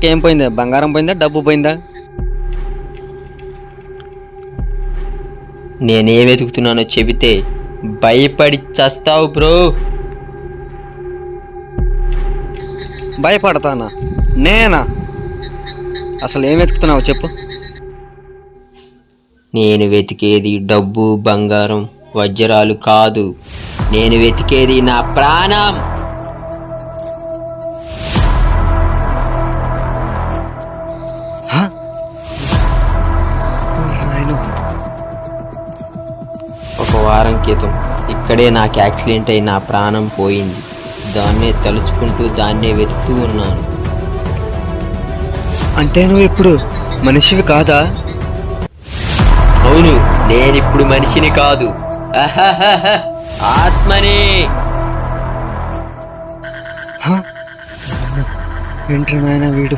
ఇంతకేం పోయిందా? బంగారం పోయిందా, డబ్బు పోయిందా? నేనే వెతుకుతున్నానో చెబితే భయపడి చస్తావు బ్రో. భయపడతానా? నేనా? అసలు ఏం వెతుకుతున్నావు చెప్పు. నేను వెతికేది డబ్బు, బంగారం, వజ్రాలు కాదు. నేను వెతికేది నా ప్రాణం. ఒక వారం క్రితం ఇక్కడే నాకు యాక్సిడెంట్ అయి నా ప్రాణం పోయింది. దాన్నే తలుచుకుంటూ దాన్నే వెతుకుతూ ఉన్నాను. అంటే నువ్వు ఇప్పుడు మనిషివి కాదా? అవును, నేనిప్పుడు మనిషిని కాదు, ఆత్మని. ఏంట్రా నాయనా వీడు?